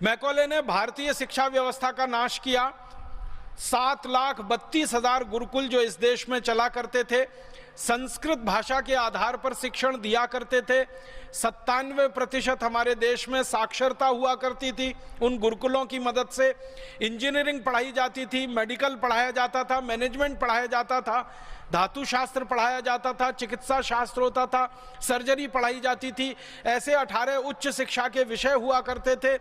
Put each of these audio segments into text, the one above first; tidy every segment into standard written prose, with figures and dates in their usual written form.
Macaulay ने भारतीय शिक्षा व्यवस्था का नाश किया। 7,32,000 गुरुकुल जो इस देश में चला करते थे, संस्कृत भाषा के आधार पर शिक्षण दिया करते थे। 97% हमारे देश में साक्षरता हुआ करती थी उन गुरुकुलों की मदद से। इंजीनियरिंग पढ़ाई जाती थी, मेडिकल पढ़ाया जाता था, मैनेजमेंट पढ़ाया जाता था, धातु शास्त्र पढ़ाया जाता था, चिकित्सा शास्त्र होता था, सर्जरी पढ़ाई जाती थी। ऐसे 18 उच्च शिक्षा के विषय हुआ करते थे।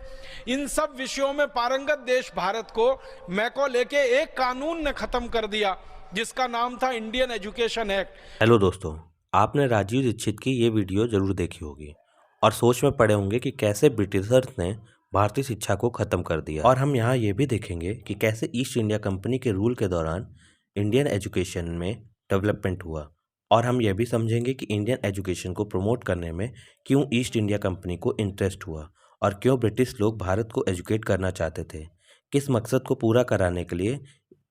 इन सब विषयों में पारंगत देश भारत को मैकॉले के एक कानून ने खत्म कर दिया जिसका नाम था इंडियन एजुकेशन एक्ट। हेलो दोस्तों, आपने राजीव दीक्षित की ये वीडियो जरूर देखी होगी और सोच में पड़े होंगे कि कैसे ब्रिटिशर्स ने भारतीय शिक्षा को ख़त्म कर दिया। और हम यहाँ ये भी देखेंगे कि कैसे ईस्ट इंडिया कंपनी के रूल के दौरान इंडियन एजुकेशन में डेवलपमेंट हुआ। और हम ये भी समझेंगे कि इंडियन एजुकेशन को प्रमोट करने में क्यों ईस्ट इंडिया कंपनी को इंटरेस्ट हुआ और क्यों ब्रिटिश लोग भारत को एजुकेट करना चाहते थे। किस मकसद को पूरा कराने के लिए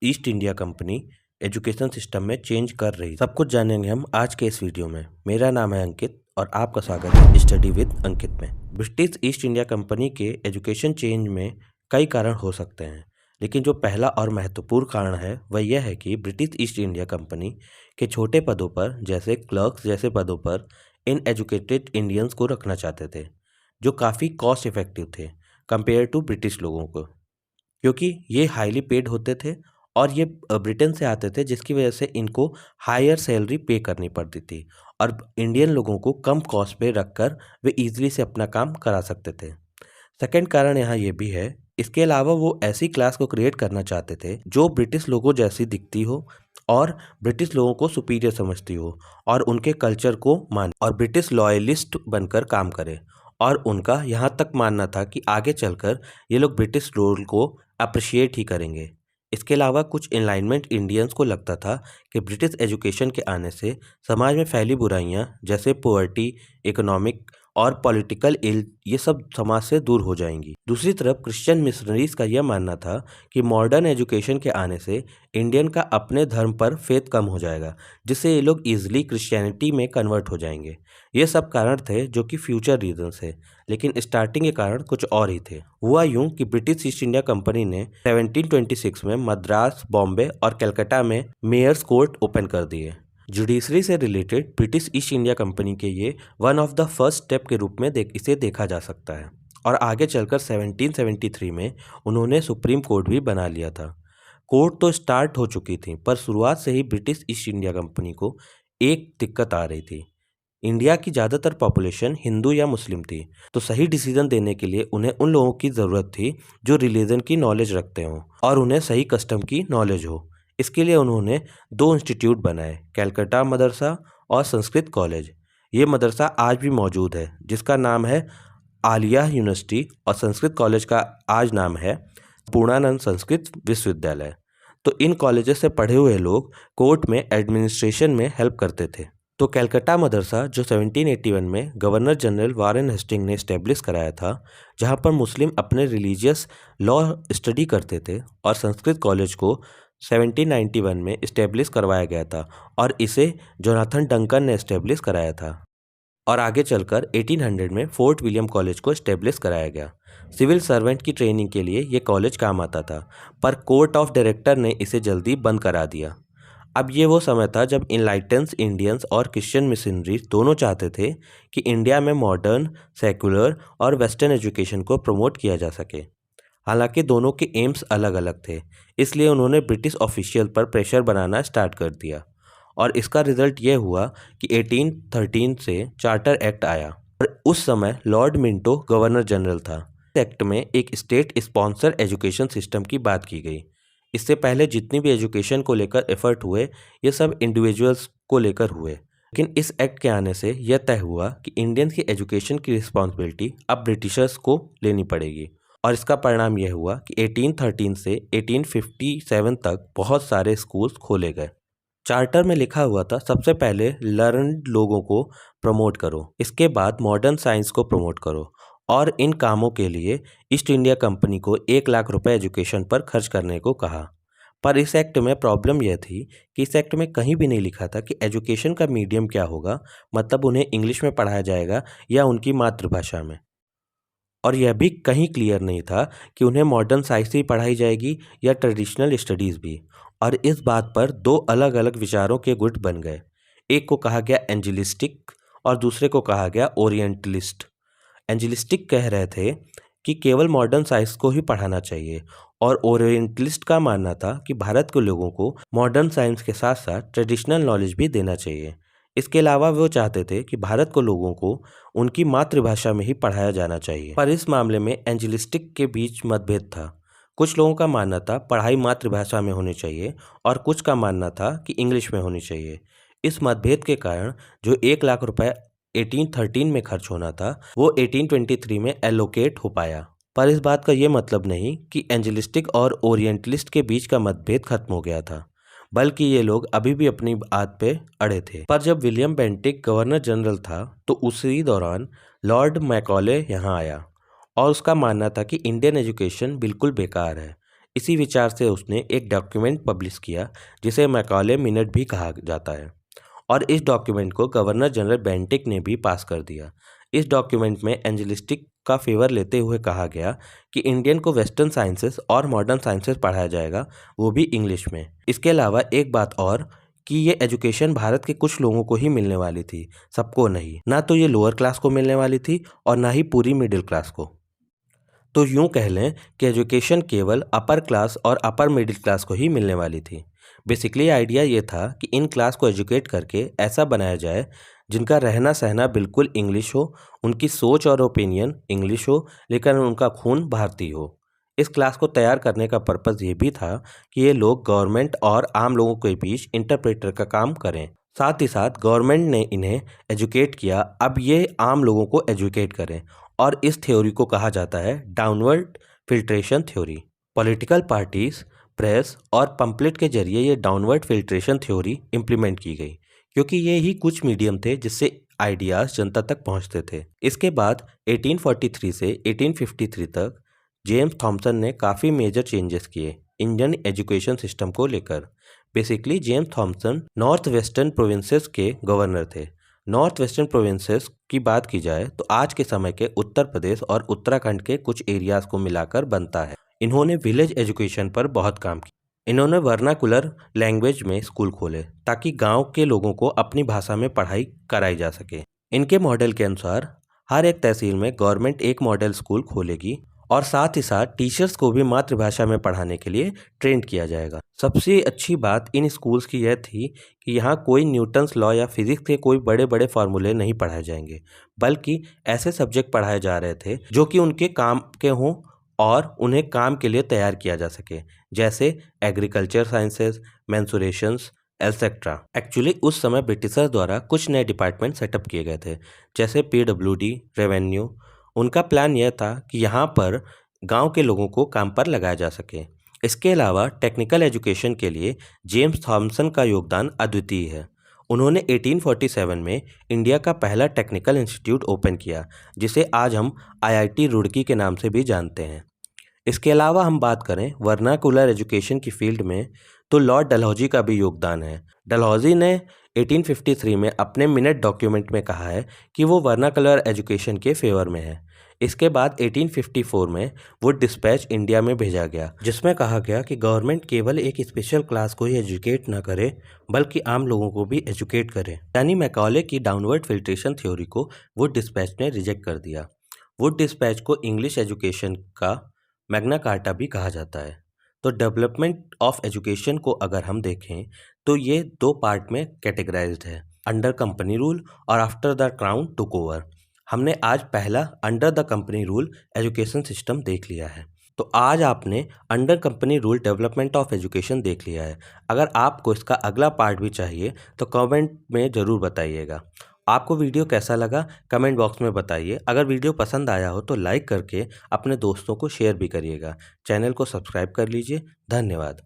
east India company education system में चेंज कर रही। सब कुछ जानेंगे हम आज के इस वीडियो में। मेरा नाम है अंकित और आपका स्वागत है स्टडी विद अंकित में। ब्रिटिश ईस्ट इंडिया कंपनी के एजुकेशन चेंज में कई कारण हो सकते हैं, लेकिन जो पहला और महत्वपूर्ण कारण है वह यह है कि ब्रिटिश ईस्ट इंडिया कंपनी के छोटे पदों पर जैसे क्लर्क्स जैसे पदों पर इन एजुकेटेड इंडियंस को रखना चाहते थे, जो काफ़ी कॉस्ट इफेक्टिव थे कंपेयर टू ब्रिटिश लोगों को, क्योंकि ये हाईली पेड होते थे और ये ब्रिटेन से आते थे, जिसकी वजह से इनको हायर सैलरी पे करनी पड़ती थी और इंडियन लोगों को कम कॉस्ट पे रखकर वे इजीली से अपना काम करा सकते थे। सेकंड कारण यहाँ ये भी है, इसके अलावा वो ऐसी क्लास को क्रिएट करना चाहते थे जो ब्रिटिश लोगों जैसी दिखती हो और ब्रिटिश लोगों को सुपीरियर समझती हो और उनके कल्चर को माने और ब्रिटिश लॉयलिस्ट बनकर काम करे। और उनका यहाँ तक मानना था कि आगे चलकर ये लोग ब्रिटिश रूल को अप्रिशिएट ही करेंगे। इसके अलावा कुछ एनलाइनमेंट इंडियंस को लगता था कि ब्रिटिश एजुकेशन के आने से समाज में फैली बुराइयां जैसे पॉवर्टी, इकोनॉमिक और पॉलिटिकल इल ये सब समाज से दूर हो जाएंगी। दूसरी तरफ क्रिश्चियन मिशनरीज का यह मानना था कि मॉडर्न एजुकेशन के आने से इंडियन का अपने धर्म पर फेथ कम हो जाएगा, जिससे ये लोग इजीली क्रिश्चियनिटी में कन्वर्ट हो जाएंगे। ये सब कारण थे जो कि फ्यूचर रीजन थे, लेकिन स्टार्टिंग के कारण कुछ और ही थे। हुआ यूं कि ब्रिटिश ईस्ट इंडिया कंपनी ने 1726 में मद्रास, बॉम्बे और कलकत्ता में मेयर्स कोर्ट ओपन कर दिए। जुडिशरी से related British east India company के ये one of the first step के रूप में इसे देखा जा सकता है। और आगे चलकर 1773 में उन्होंने सुप्रीम कोर्ट भी बना लिया था। कोर्ट तो स्टार्ट हो चुकी थी, पर शुरुआत से ही ब्रिटिश ईस्ट इंडिया कंपनी को एक दिक्कत आ रही थी। इंडिया की ज़्यादातर पॉपुलेशन हिंदू या मुस्लिम थी, तो सही डिसीजन देने के लिए उन्हें उन लोगों की ज़रूरत थी जो रिलीजन की नॉलेज रखते हों और उन्हें सही कस्टम की नॉलेज हो। इसके लिए उन्होंने 2 इंस्टीट्यूट बनाए, कलकत्ता मदरसा और संस्कृत कॉलेज। ये मदरसा आज भी मौजूद है, जिसका नाम है आलिया यूनिवर्सिटी, और संस्कृत कॉलेज का आज नाम है पूर्णानंद संस्कृत विश्वविद्यालय। तो इन कॉलेजेस से पढ़े हुए लोग कोर्ट में एडमिनिस्ट्रेशन में हेल्प करते थे। तो कलकत्ता मदरसा जो 1781 में गवर्नर जनरल वारेन हेस्टिंग ने इस्टेब्लिश कराया था, जहाँ पर मुस्लिम अपने रिलीजियस लॉ स्टडी करते थे, और संस्कृत कॉलेज को 1791 में इस्टेब्लिश करवाया गया था और इसे जोनाथन डंकन ने इस्टेब्लिश कराया था। और आगे चलकर 1800 में फोर्ट विलियम कॉलेज को इस्टेब्लिश कराया गया। सिविल सर्वेंट की ट्रेनिंग के लिए ये कॉलेज काम आता था, पर कोर्ट ऑफ डायरेक्टर ने इसे जल्दी बंद करा दिया। अब ये वो समय था जब इनलाइटेंस इंडियंस और क्रिश्चियन मिशनरीज दोनों चाहते थे कि इंडिया में मॉडर्न, सेकुलर और वेस्टर्न एजुकेशन को प्रमोट किया जा सके। हालांकि दोनों के एम्स अलग अलग थे, इसलिए उन्होंने ब्रिटिश ऑफिशियल पर प्रेशर बनाना स्टार्ट कर दिया और इसका रिजल्ट ये हुआ कि 1813 से चार्टर एक्ट आया और उस समय लॉर्ड मिंटो गवर्नर जनरल था। इस एक्ट में एक स्टेट स्पॉन्सर एजुकेशन सिस्टम की बात की गई। इससे पहले जितनी भी एजुकेशन को लेकर एफर्ट हुए, ये सब इंडिविजुअल्स को लेकर हुए, लेकिन इस एक्ट के आने से यह तय हुआ कि इंडियंस की एजुकेशन की रिस्पॉन्सिबिलिटी अब ब्रिटिशर्स को लेनी पड़ेगी। और इसका परिणाम यह हुआ कि 1813 से 1857 तक बहुत सारे स्कूल्स खोले गए। चार्टर में लिखा हुआ था, सबसे पहले लर्नड लोगों को प्रमोट करो, इसके बाद मॉडर्न साइंस को प्रमोट करो, और इन कामों के लिए ईस्ट इंडिया कंपनी को 1 लाख रुपए एजुकेशन पर खर्च करने को कहा। पर इस एक्ट में प्रॉब्लम यह थी कि इस एक्ट में कहीं भी नहीं लिखा था कि एजुकेशन का मीडियम क्या होगा, मतलब उन्हें इंग्लिश में पढ़ाया जाएगा या उनकी मातृभाषा में। और यह भी कहीं क्लियर नहीं था कि उन्हें मॉडर्न साइंस ही पढ़ाई जाएगी या ट्रेडिशनल स्टडीज़ भी। और इस बात पर दो अलग अलग विचारों के गुट बन गए। एक को कहा गया एंजेलिस्टिक और दूसरे को कहा गया ओरिएंटलिस्ट। एंजेलिस्टिक कह रहे थे कि केवल मॉडर्न साइंस को ही पढ़ाना चाहिए और ओरिएंटलिस्ट का मानना था कि भारत के लोगों को मॉडर्न साइंस के साथ साथ ट्रेडिशनल नॉलेज भी देना चाहिए। इसके अलावा वो चाहते थे कि भारत के लोगों को उनकी मातृभाषा में ही पढ़ाया जाना चाहिए। पर इस मामले में एंजेलिस्टिक के बीच मतभेद था। कुछ लोगों का मानना था पढ़ाई मातृभाषा में होनी चाहिए और कुछ का मानना था कि इंग्लिश में होनी चाहिए। इस मतभेद के कारण जो 1 लाख रुपए 1813 में खर्च होना था वो 1823 में एलोकेट हो पाया। पर इस बात का ये मतलब नहीं कि एंजेलिस्टिक और ओरिएंटलिस्ट के बीच का मतभेद खत्म हो गया था, बल्कि ये लोग अभी भी अपनी बात पे अड़े थे। पर जब विलियम बेंटिक गवर्नर जनरल था तो उसी दौरान लॉर्ड मैकॉले यहाँ आया और उसका मानना था कि इंडियन एजुकेशन बिल्कुल बेकार है। इसी विचार से उसने एक डॉक्यूमेंट पब्लिश किया जिसे मैकॉले मिनट भी कहा जाता है और इस डॉक्यूमेंट को गवर्नर जनरल बेंटिक ने भी पास कर दिया। इस डॉक्यूमेंट में एंजेलिस्टिक का फेवर लेते हुए कहा गया कि इंडियन को वेस्टर्न साइंसेस और मॉडर्न साइंसेस पढ़ाया जाएगा, वो भी इंग्लिश में। इसके अलावा एक बात और कि ये एजुकेशन भारत के कुछ लोगों को ही मिलने वाली थी, सबको नहीं। ना तो ये लोअर क्लास को मिलने वाली थी और ना ही पूरी मिडिल क्लास को। तो यूँ कह लें कि एजुकेशन केवल अपर क्लास और अपर मिडिल क्लास को ही मिलने वाली थी। बेसिकली आइडिया ये था कि इन क्लास को एजुकेट करके ऐसा बनाया जाए जिनका रहना सहना बिल्कुल इंग्लिश हो, उनकी सोच और ओपिनियन इंग्लिश हो, लेकिन उनका खून भारतीय हो। इस क्लास को तैयार करने का पर्पज़ ये भी था कि ये लोग गवर्नमेंट और आम लोगों के बीच इंटरप्रेटर का काम करें। साथ ही साथ गवर्नमेंट ने इन्हें एजुकेट किया, अब ये आम लोगों को एजुकेट करें और इस थ्योरी को कहा जाता है downward filtration theory. Political parties, press और पंपलेट के जरिए ये डाउनवर्ड फिल्ट्रेशन थ्योरी इम्प्लीमेंट की गई, क्योंकि ये ही कुछ मीडियम थे जिससे आइडियाज़ जनता तक पहुंचते थे। इसके बाद 1843 से 1853 तक जेम्स थॉमसन ने काफ़ी मेजर चेंजेस किए इंडियन एजुकेशन सिस्टम को लेकर। Basically James Thompson north western provinces के गवर्नर थे। नॉर्थ वेस्टर्न प्रोविंसेस की बात की जाए तो आज के समय के उत्तर प्रदेश और उत्तराखंड के कुछ एरियाज़ को मिलाकर बनता है। इन्होंने विलेज एजुकेशन पर बहुत काम किया। इन्होंने वर्नाकुलर लैंग्वेज में स्कूल खोले ताकि गांव के लोगों को अपनी भाषा में पढ़ाई कराई जा सके। इनके मॉडल के अनुसार हर एक तहसील में गवर्नमेंट एक मॉडल स्कूल खोलेगी और साथ ही साथ टीचर्स को भी मातृभाषा में पढ़ाने के लिए ट्रेन किया जाएगा। सबसे अच्छी बात इन स्कूल्स की यह थी कि यहाँ कोई न्यूटन्स लॉ या फिजिक्स के कोई बड़े बड़े फार्मूले नहीं पढ़ाए जाएंगे, बल्कि ऐसे सब्जेक्ट पढ़ाए जा रहे थे जो कि उनके काम के हों और उन्हें काम के लिए तैयार किया जा सके, जैसे एग्रीकल्चर साइंसेज, मेंसुरेशंस एटसेट्रा। एक्चुअली उस समय ब्रिटिशर द्वारा कुछ नए डिपार्टमेंट सेटअप किए गए थे, जैसे PWD, रेवेन्यू। उनका प्लान यह था कि यहाँ पर गांव के लोगों को काम पर लगाया जा सके। इसके अलावा टेक्निकल एजुकेशन के लिए जेम्स थॉमसन का योगदान अद्वितीय है। उन्होंने 1847 में इंडिया का पहला टेक्निकल इंस्टीट्यूट ओपन किया, जिसे आज हम IIT रुड़की के नाम से भी जानते हैं। इसके अलावा हम बात करें वर्नाकुलर एजुकेशन की फील्ड में तो लॉर्ड डलहौजी का भी योगदान है। डलहौजी ने 1853 में अपने मिनट डॉक्यूमेंट में कहा है कि वो वर्नाकुलर एजुकेशन के फेवर में है। इसके बाद 1854 में वो डिस्पैच इंडिया में भेजा गया, जिसमें कहा गया कि गवर्नमेंट केवल एक स्पेशल क्लास को ही एजुकेट न करे बल्कि आम लोगों को भी एजुकेट करे। यानी मैकॉले की डाउनवर्ड फिल्ट्रेशन थ्योरी को वो डिस्पैच ने रिजेक्ट कर दिया। वो डिस्पैच को इंग्लिश एजुकेशन का मैग्ना कार्टा भी कहा जाता है। तो डेवलपमेंट ऑफ एजुकेशन को अगर हम देखें तो ये दो पार्ट में कैटेगराइज्ड है, अंडर कंपनी रूल और after the crown took over. हमने आज पहला under the company rule education system देख लिया है। तो आज आपने under company rule development of education देख लिया है। अगर आपको इसका अगला पार्ट भी चाहिए तो कमेंट में ज़रूर बताइएगा। आपको वीडियो कैसा लगा कमेंट बॉक्स में बताइए। अगर वीडियो पसंद आया हो तो लाइक करके अपने दोस्तों को शेयर भी करिएगा। चैनल को सब्सक्राइब कर लीजिए। धन्यवाद।